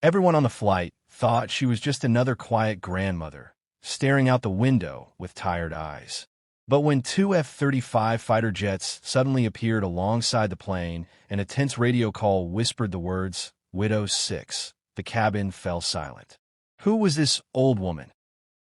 Everyone on the flight thought she was just another quiet grandmother, staring out the window with tired eyes. But when two F-35 fighter jets suddenly appeared alongside the plane and a tense radio call whispered the words, "Widow 6, the cabin fell silent. Who was this old woman?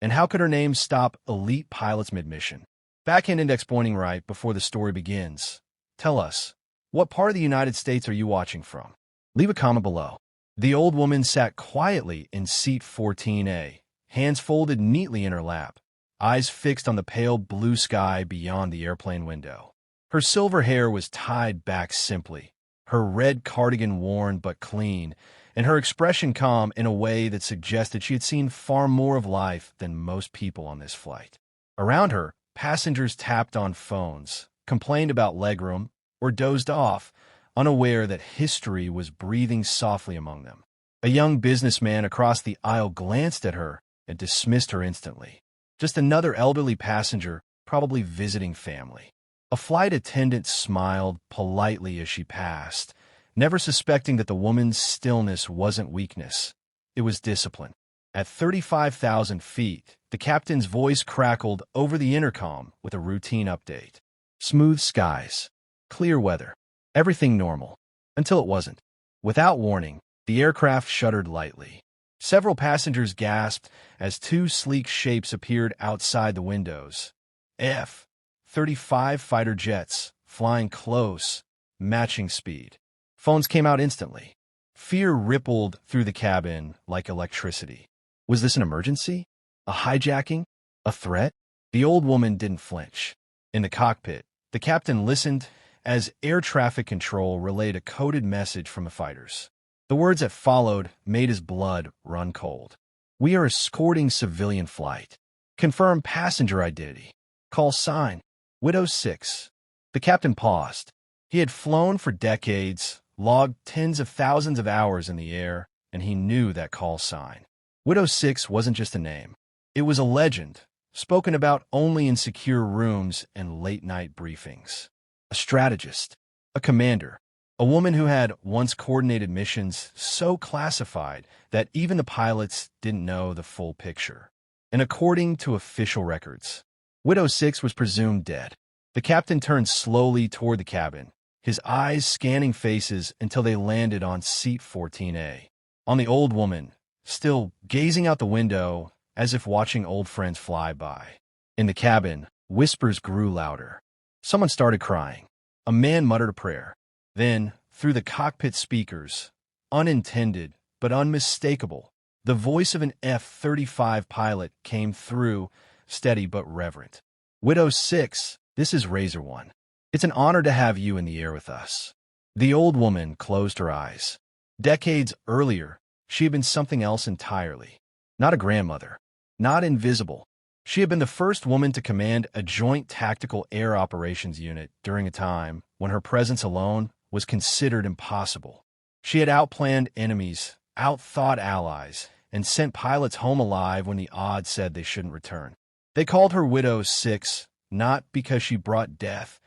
And how could her name stop elite pilots mid-mission? Backhand index pointing right before the story begins. Tell us, what part of the United States are you watching from? Leave a comment below. The old woman sat quietly in seat 14A, hands folded neatly in her lap, eyes fixed on the pale blue sky beyond the airplane window. Her silver hair was tied back simply, her red cardigan worn but clean, and her expression calm in a way that suggested she had seen far more of life than most people on this flight. Around her, passengers tapped on phones, complained about legroom, or dozed off, unaware that history was breathing softly among them. A young businessman across the aisle glanced at her and dismissed her instantly. Just another elderly passenger, probably visiting family. A flight attendant smiled politely as she passed, never suspecting that the woman's stillness wasn't weakness. It was discipline. At 35,000 feet, the captain's voice crackled over the intercom with a routine update. Smooth skies, clear weather, everything normal. Until it wasn't. Without warning, the aircraft shuddered lightly. Several passengers gasped as two sleek shapes appeared outside the windows. F-35 fighter jets, flying close, matching speed. Phones came out instantly. Fear rippled through the cabin like electricity. Was this an emergency? A hijacking? A threat? The old woman didn't flinch. In the cockpit, the captain listened as air traffic control relayed a coded message from the fighters. The words that followed made his blood run cold. We are escorting civilian flight. Confirm passenger identity. Call sign. Widow 6. The captain paused. He had flown for decades, logged tens of thousands of hours in the air, and he knew that call sign. Widow 6 wasn't just a name. It was a legend, spoken about only in secure rooms and late-night briefings. A strategist, a commander, a woman who had once coordinated missions so classified that even the pilots didn't know the full picture. And according to official records, Widow 6 was presumed dead. The captain turned slowly toward the cabin, his eyes scanning faces until they landed on seat 14A. On the old woman, still gazing out the window as if watching old friends fly by. In the cabin, whispers grew louder. Someone started crying. A man muttered a prayer. Then, through the cockpit speakers, unintended but unmistakable, the voice of an F-35 pilot came through, steady but reverent. Widow 6, this is Razor One. It's an honor to have you in the air with us. The old woman closed her eyes. Decades earlier, she had been something else entirely. Not a grandmother. Not invisible. She had been the first woman to command a joint tactical air operations unit during a time when her presence alone was considered impossible. She had outplanned enemies, outthought allies, and sent pilots home alive when the odds said they shouldn't return. They called her Widow 6, not because she brought death,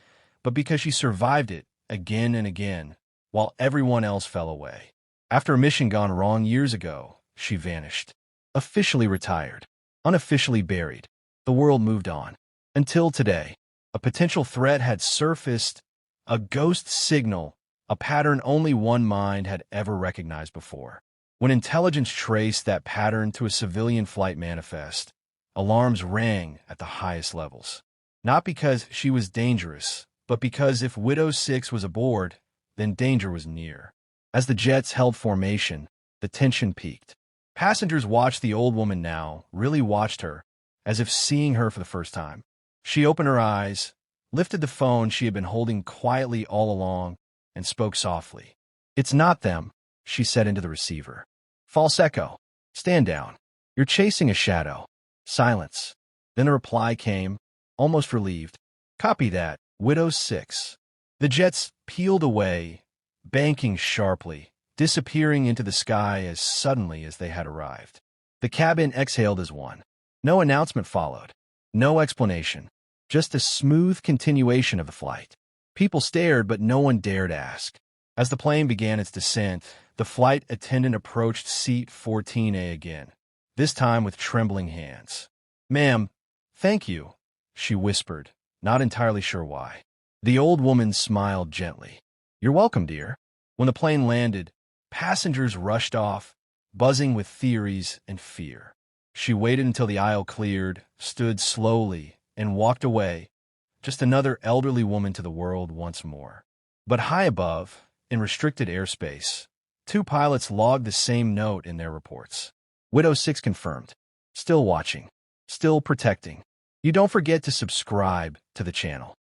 but because she survived it again and again, while everyone else fell away. After a mission gone wrong years ago, she vanished. Officially retired. Unofficially buried. The world moved on. Until today, a potential threat had surfaced, a ghost signal, a pattern only one mind had ever recognized before. When intelligence traced that pattern to a civilian flight manifest, alarms rang at the highest levels. Not because she was dangerous, but because if Widow 6 was aboard, then danger was near. As the jets held formation, the tension peaked. Passengers watched the old woman now, really watched her, as if seeing her for the first time. She opened her eyes, lifted the phone she had been holding quietly all along, and spoke softly. "It's not them," she said into the receiver. "False echo. Stand down. You're chasing a shadow." Silence. Then a reply came, almost relieved. "Copy that, Widow 6. The jets peeled away, banking sharply, disappearing into the sky as suddenly as they had arrived. The cabin exhaled as one. No announcement followed. No explanation. Just a smooth continuation of the flight. People stared, but no one dared ask. As the plane began its descent, The flight attendant approached seat 14A again, this time with trembling hands. "Ma'am, thank you," she whispered, not entirely sure why. The old woman smiled gently. "You're welcome, dear." When the plane landed, passengers rushed off, buzzing with theories and fear. She waited until the aisle cleared, stood slowly, and walked away, just another elderly woman to the world once more. But high above, in restricted airspace, two pilots logged the same note in their reports. Widow 6 confirmed. Still watching. Still protecting. You don't forget to subscribe to the channel.